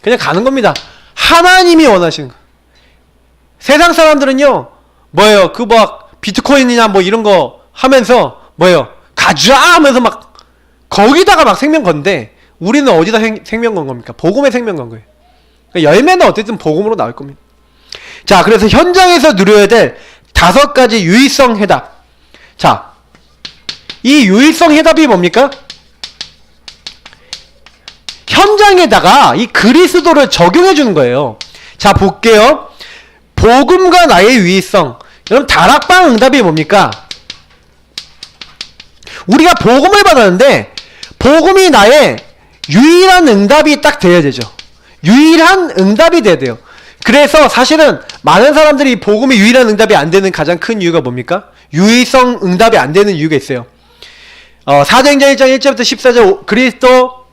그냥 가는 겁니다. 하나님이 원하시는 거. 세상 사람들은요, 뭐예요? 그 막 비트코인이나 뭐 이런 거 하면서 뭐예요? 가자 하면서 막 거기다가 막 생명 건데 우리는 어디다 생명 건 겁니까? 복음에 생명 건 거예요. 그러니까 열매는 어쨌든 복음으로 나올 겁니다. 자, 그래서 현장에서 누려야 될 5가지 유의성 해답. 자, 이 유의성 해답이 뭡니까? 현장에다가 이 그리스도를 적용해 주는 거예요. 자, 볼게요. 복음과 나의 유의성. 여러분, 다락방 응답이 뭡니까? 우리가 복음을 받았는데 복음이 나의 유일한 응답이 딱 돼야 되죠. 유일한 응답이 돼야 돼요. 그래서 사실은 많은 사람들이 복음이 유일한 응답이 안 되는 가장 큰 이유가 뭡니까? 유의성 응답이 안 되는 이유가 있어요. 사도행전 1장 1절부터 14절 그리스도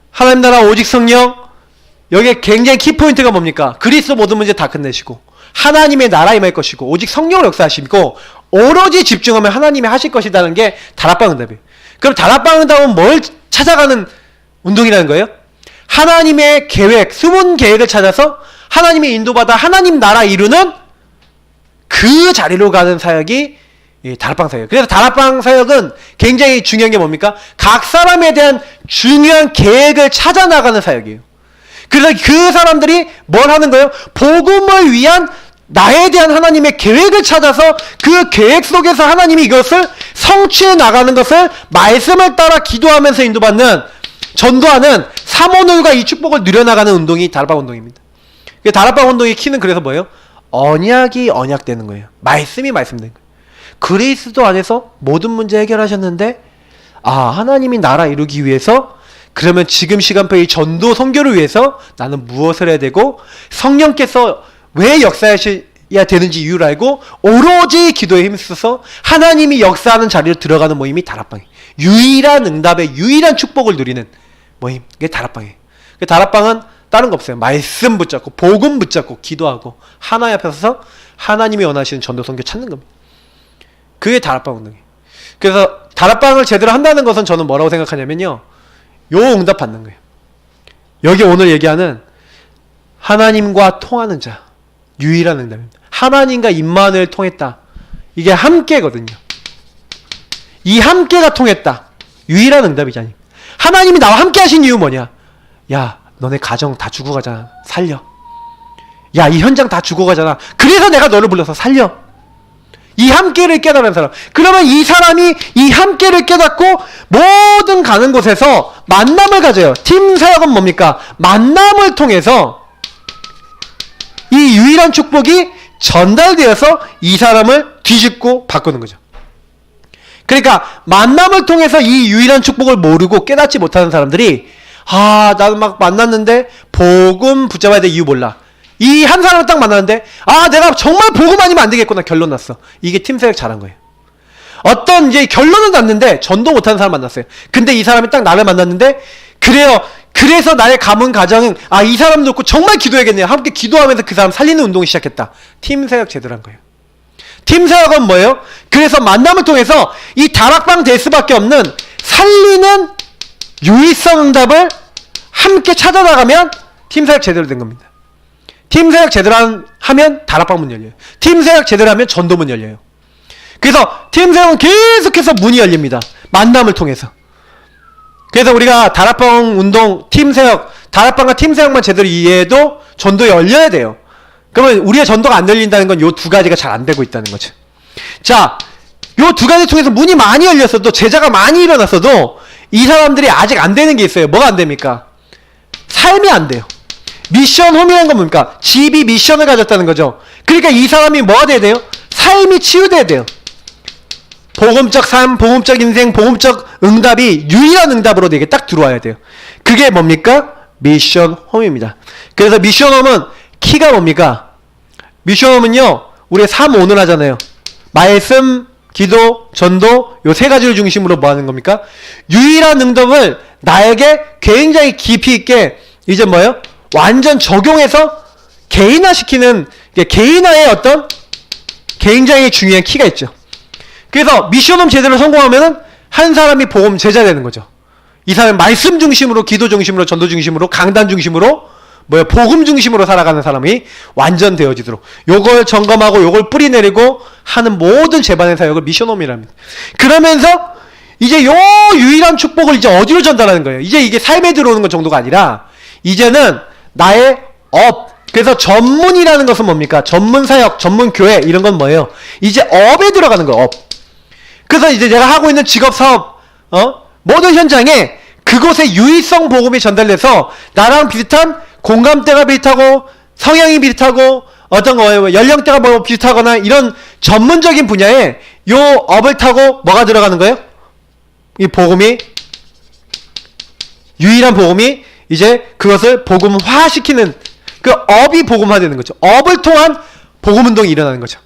하나님 나라 오직 성령, 여기에 굉장히 키포인트가 뭡니까? 그리스도 모든 문제 다 끝내시고 하나님의 나라 임할 것이고 오직 성령으로 역사하시고 오로지 집중하면 하나님이 하실 것이라는 게 다락방 응답이에요. 그럼 다락방 응답은 뭘 찾아가는 운동이라는 거예요? 하나님의 계획, 숨은 계획을 찾아서 하나님의 인도받아 하나님 나라 이루는 그 자리로 가는 사역이 다락방 사역. 그래서 다락방 사역은 굉장히 중요한 게 뭡니까? 각 사람에 대한 중요한 계획을 찾아 나가는 사역이에요. 그래서 그 사람들이 뭘 하는 거예요? 복음을 위한 나에 대한 하나님의 계획을 찾아서 그 계획 속에서 하나님이 이것을 성취해 나가는 것을 말씀을 따라 기도하면서 인도받는, 전도하는 사모늘과 이 축복을 누려나가는 운동이 다락방 운동입니다. 다락방 운동의 키는 그래서 뭐예요? 언약이 언약되는 거예요. 말씀이 말씀되는 거예요. 그리스도 안에서 모든 문제 해결하셨는데 하나님이 나라 이루기 위해서 그러면 지금 시간표의 전도 선교를 위해서 나는 무엇을 해야 되고 성령께서 왜 역사하셔야 되는지 이유를 알고 오로지 기도에 힘써서 하나님이 역사하는 자리로 들어가는 모임이 다락방이에요. 유일한 응답의 유일한 축복을 누리는 모임, 그게 다락방이에요. 다락방은 다른 거 없어요. 말씀 붙잡고 복음 붙잡고 기도하고 하나님 앞에 서서 하나님이 원하시는 전도 선교 찾는 겁니다. 그게 다락방 운동이에요. 그래서 다락방을 제대로 한다는 것은 저는 뭐라고 생각하냐면요, 요 응답 받는 거예요. 여기 오늘 얘기하는 하나님과 통하는 자, 유일한 응답입니다. 하나님과 임마누엘 통했다. 이게 함께거든요. 이 함께가 통했다. 유일한 응답이잖아요. 하나님이 나와 함께 하신 이유 뭐냐? 야, 너네 가정 다 죽어가잖아. 살려. 야, 이 현장 다 죽어가잖아. 그래서 내가 너를 불러서 살려. 이 함께를 깨달은 사람. 그러면 이 사람이 이 함께를 깨닫고 모든 가는 곳에서 만남을 가져요. 팀 사역은 뭡니까? 만남을 통해서 이 유일한 축복이 전달되어서 이 사람을 뒤집고 바꾸는 거죠. 그러니까 만남을 통해서 이 유일한 축복을 모르고 깨닫지 못하는 사람들이 나는 막 만났는데 복음 붙잡아야 될 이유 몰라. 이 한 사람을 딱 만났는데 내가 정말 복음 아니면 안 되겠구나 결론 났어. 이게 팀사역 잘한 거예요. 어떤 이제 결론은 났는데 전도 못하는 사람 만났어요. 근데 이 사람이 딱 나를 만났는데 그래요. 그래서 나의 가문 가정은 이 사람 놓고 정말 기도해야겠네요. 함께 기도하면서 그 사람 살리는 운동을 시작했다. 팀사역 제대로 한 거예요. 팀사역은 뭐예요? 그래서 만남을 통해서 이 다락방 될 수밖에 없는 살리는 유의성 응답을 함께 찾아나가면 팀사역 제대로 된 겁니다. 팀사역 제대로 하면 다락방 문 열려요. 팀사역 제대로 하면 전도 문 열려요. 그래서 팀사역은 계속해서 문이 열립니다. 만남을 통해서. 그래서 우리가 다락방 운동, 팀사역, 다락방과 팀사역만 제대로 이해해도 전도 열려야 돼요. 그러면 우리의 전도가 안 열린다는 건 요 두 가지가 잘 안 되고 있다는 거죠. 자, 요 두 가지 통해서 문이 많이 열렸어도, 제자가 많이 일어났어도 이 사람들이 아직 안 되는 게 있어요. 뭐가 안 됩니까? 삶이 안 돼요. 미션 홈이라는 건 뭡니까? 집이 미션을 가졌다는 거죠. 그러니까 이 사람이 뭐가 돼야 돼요? 삶이 치유돼야 돼요. 복음적 삶, 복음적 인생, 복음적 응답이 유일한 응답으로 내게 딱 들어와야 돼요. 그게 뭡니까? 미션 홈입니다. 그래서 미션 홈은 키가 뭡니까? 미션 홈은요, 우리 3-5는 하잖아요. 말씀, 기도, 전도, 요 세 가지를 중심으로 뭐 하는 겁니까? 유일한 응답을 나에게 굉장히 깊이 있게 이제 뭐예요? 완전 적용해서 개인화시키는, 개인화의 어떤 굉장히 중요한 키가 있죠. 그래서 미션홈 제대로 성공하면은 한 사람이 복음 제자 되는 거죠. 이 사람이 말씀 중심으로, 기도 중심으로, 전도 중심으로, 강단 중심으로 복음 중심으로 살아가는 사람이 완전 되어지도록 요걸 점검하고 요걸 뿌리내리고 하는 모든 재반의 사역을 미션홈이랍니다. 그러면서 이제 요 유일한 축복을 이제 어디로 전달하는 거예요? 이제 이게 삶에 들어오는 것 정도가 아니라 이제는 나의 그래서 전문이라는 것은 뭡니까? 전문 사역, 전문 교회 이런 건 뭐예요? 이제 업에 들어가는 거예요. 그래서 이제 내가 하고 있는 직업 사업 모든 현장에 그곳의 유의성 복음이 전달돼서 나랑 비슷한 공감대가 비슷하고 성향이 비슷하고 어떤 거예요? 연령대가 뭐 비슷하거나 이런 전문적인 분야에 요 업을 타고 뭐가 들어가는 거예요? 이 복음이 유일한 복음이 이제 그것을 복음화시키는 그 업이 복음화되는 거죠. 업을 통한 복음운동이 일어나는 거죠.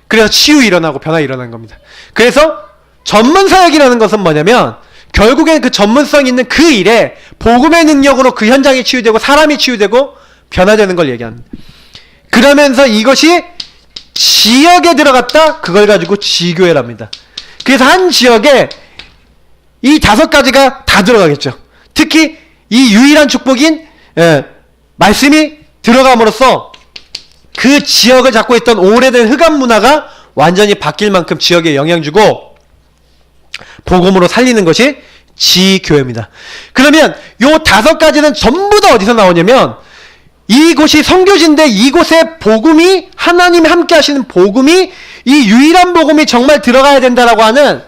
그래서 치유 일어나고 변화 일어나는 겁니다. 그래서 전문사역이라는 것은 뭐냐면 결국엔 그 전문성 있는 그 일에 복음의 능력으로 그 현장이 치유되고 사람이 치유되고 변화되는 걸 얘기합니다. 그러면서 이것이 지역에 들어갔다 그걸 가지고 지교회랍니다. 그래서 한 지역에 이 5가지가 다 들어가겠죠. 특히 이 유일한 축복인 말씀이 들어감으로써 그 지역을 잡고 있던 오래된 흑암 문화가 완전히 바뀔 만큼 지역에 영향 주고 복음으로 살리는 것이 지교회입니다. 그러면 요 5가지는 전부 다 어디서 나오냐면 이곳이 선교지인데 이곳에 복음이 하나님이 함께 하시는 복음이 이 유일한 복음이 정말 들어가야 된다라고 하는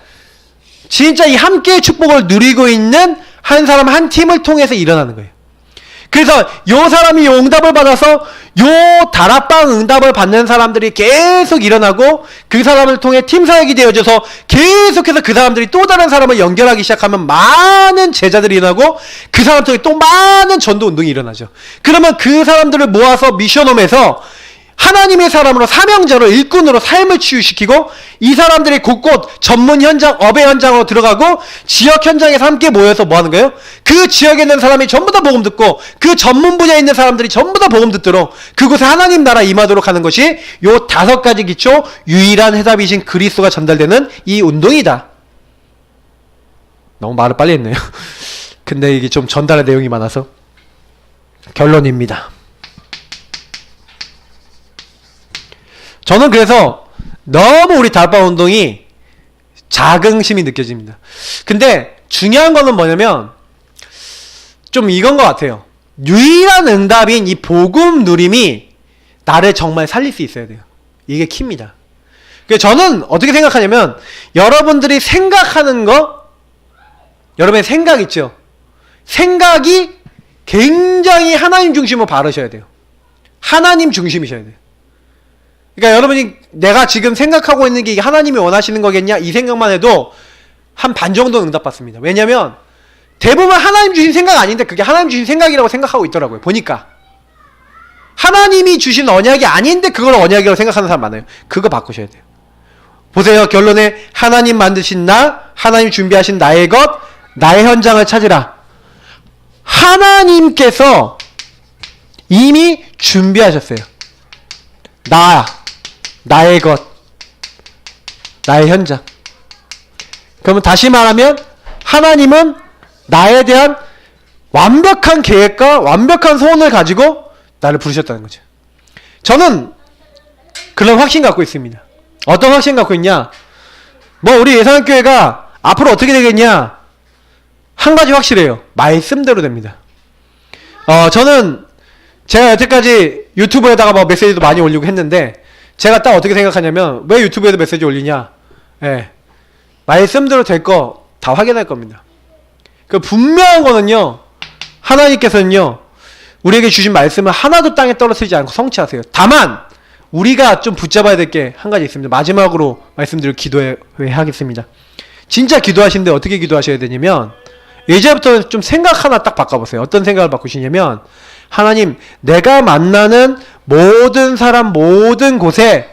진짜 이 함께의 축복을 누리고 있는 한 사람 한 팀을 통해서 일어나는 거예요. 그래서 요 사람이 요 응답을 받아서 요 다락방 응답을 받는 사람들이 계속 일어나고 그 사람을 통해 팀 사역이 되어져서 계속해서 그 사람들이 또 다른 사람을 연결하기 시작하면 많은 제자들이 일어나고 그 사람 통해 또 많은 전도 운동이 일어나죠. 그러면 그 사람들을 모아서 미션홈에서 하나님의 사람으로 사명자로 일꾼으로 삶을 치유시키고 이 사람들이 곳곳 전문 현장, 업의 현장으로 들어가고 지역 현장에서 함께 모여서 뭐 하는 거예요? 그 지역에 있는 사람이 전부 다 복음 듣고 그 전문 분야에 있는 사람들이 전부 다 복음 듣도록 그곳에 하나님 나라 임하도록 하는 것이 요 5가지 기초 유일한 해답이신 그리스도가 전달되는 이 운동이다. 너무 말을 빨리 했네요. 근데 이게 좀 전달의 내용이 많아서 결론입니다. 저는 그래서 너무 우리 다락방 운동이 자긍심이 느껴집니다. 근데 중요한 거는 뭐냐면 좀 이건 것 같아요. 유일한 응답인 이 복음 누림이 나를 정말 살릴 수 있어야 돼요. 이게 키입니다. 저는 어떻게 생각하냐면 여러분들이 생각하는 거 여러분의 생각 있죠? 생각이 굉장히 하나님 중심으로 바르셔야 돼요. 하나님 중심이셔야 돼요. 그러니까 여러분이 내가 지금 생각하고 있는 게 하나님이 원하시는 거겠냐? 이 생각만 해도 한 반 정도는 응답받습니다. 왜냐면 대부분 하나님 주신 생각 아닌데 그게 하나님 주신 생각이라고 생각하고 있더라고요. 보니까 하나님이 주신 언약이 아닌데 그걸 언약이라고 생각하는 사람 많아요. 그거 바꾸셔야 돼요. 보세요. 결론에 하나님 만드신 나, 하나님 준비하신 나의 것, 나의 현장을 찾으라. 하나님께서 이미 준비하셨어요. 나의 것, 나의 현장. 그러면 다시 말하면 하나님은 나에 대한 완벽한 계획과 완벽한 소원을 가지고 나를 부르셨다는 거죠. 저는 그런 확신 갖고 있습니다. 어떤 확신 갖고 있냐? 우리 예산교회가 앞으로 어떻게 되겠냐? 한 가지 확실해요. 말씀대로 됩니다. 저는 제가 여태까지 유튜브에다가 메시지도 많이 올리고 했는데 제가 딱 어떻게 생각하냐면 왜 유튜브에도 메시지 올리냐? 말씀대로 될 거 다 확인할 겁니다. 그 분명한 거는요. 하나님께서는요. 우리에게 주신 말씀을 하나도 땅에 떨어뜨리지 않고 성취하세요. 다만 우리가 좀 붙잡아야 될 게 한 가지 있습니다. 마지막으로 말씀드릴 기도회 하겠습니다. 진짜 기도하시는데 어떻게 기도하셔야 되냐면 이제부터 좀 생각 하나 딱 바꿔보세요. 어떤 생각을 바꾸시냐면 하나님, 내가 만나는 모든 사람, 모든 곳에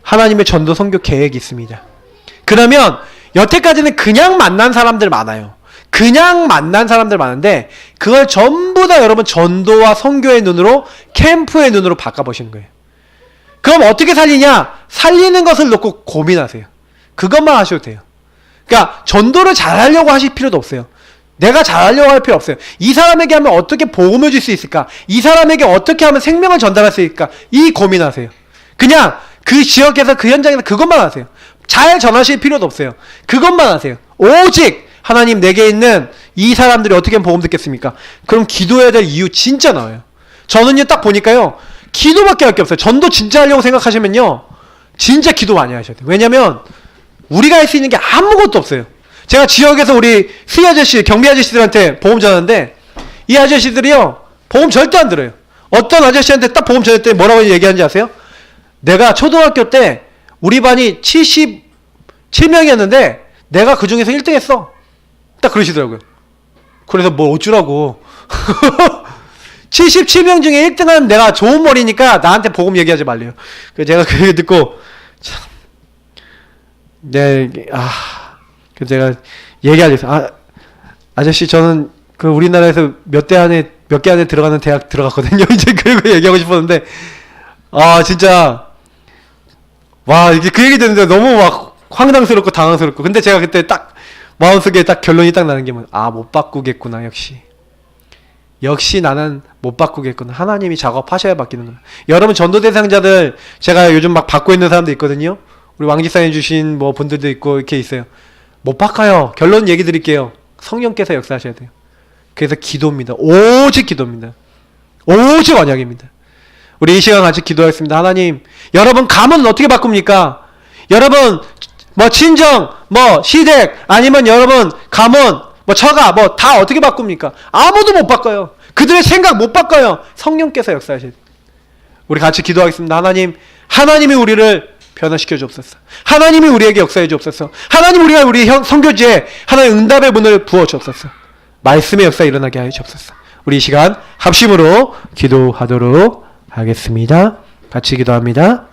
하나님의 전도 선교 계획이 있습니다. 그러면 여태까지는 그냥 만난 사람들 많아요. 그냥 만난 사람들 많은데 그걸 전부 다 여러분 전도와 선교의 눈으로, 캠프의 눈으로 바꿔보시는 거예요. 그럼 어떻게 살리냐? 살리는 것을 놓고 고민하세요. 그것만 하셔도 돼요. 그러니까 전도를 잘하려고 하실 필요도 없어요. 내가 잘하려고 할 필요 없어요. 이 사람에게 하면 어떻게 복음을 줄 수 있을까? 이 사람에게 어떻게 하면 생명을 전달할 수 있을까? 이 고민하세요. 그냥 그 지역에서 그 현장에서 그것만 하세요. 잘 전하실 필요도 없어요. 그것만 하세요. 오직 하나님 내게 있는 이 사람들이 어떻게 하면 복음 듣겠습니까? 그럼 기도해야 될 이유 진짜 나와요. 저는요 딱 보니까요 기도밖에 할 게 없어요. 전도 진짜 하려고 생각하시면요 진짜 기도 많이 하셔야 돼요. 왜냐면 우리가 할 수 있는 게 아무것도 없어요. 제가 지역에서 우리 수희 아저씨, 경비 아저씨들한테 복음 전하는데 이 아저씨들이요 복음 절대 안 들어요. 어떤 아저씨한테 딱 복음 전했더니 뭐라고 얘기하는지 아세요? 내가 초등학교 때 우리 반이 77명이었는데 내가 그 중에서 1등 했어. 딱 그러시더라고요. 그래서 뭐 어쩌라고. 77명 중에 1등은 내가 좋은 머리니까 나한테 복음 얘기하지 말래요. 그래서 제가 그 얘기 듣고 참 그래서 제가 얘기하죠. 아저씨 저는 그 우리나라에서 몇 개 안에 들어가는 대학 들어갔거든요. 이제 그리고 얘기하고 싶었는데 진짜 와 이게 그 얘기 듣는데 너무 막 황당스럽고 당황스럽고 근데 제가 그때 딱 마음속에 딱 결론이 딱 나는 게 못 바꾸겠구나. 역시 나는 못 바꾸겠구나. 하나님이 작업하셔야 바뀌는구나. 여러분 전도 대상자들 제가 요즘 막 받고 있는 사람도 있거든요. 우리 왕지사님 주신 뭐 분들도 있고 이렇게 있어요. 못 바꿔요. 결론 얘기 드릴게요. 성령께서 역사하셔야 돼요. 그래서 기도입니다. 오직 기도입니다. 오직 언약입니다. 우리 이 시간 같이 기도하겠습니다. 하나님, 여러분 감은 어떻게 바꿉니까? 여러분 뭐 친정, 뭐 시댁, 아니면 여러분 가문, 뭐 처가, 뭐 다 어떻게 바꿉니까? 아무도 못 바꿔요. 그들의 생각 못 바꿔요. 성령께서 역사하셔야 돼요. 우리 같이 기도하겠습니다. 하나님, 하나님이 우리를 변화시켜 주옵소서. 하나님이 우리에게 역사해 주옵소서. 하나님 우리가 우리 선교지에 하나님 응답의 문을 부어 주옵소서. 말씀의 역사 일어나게 하여 주옵소서. 우리 이 시간 합심으로 기도하도록 하겠습니다. 같이 기도합니다.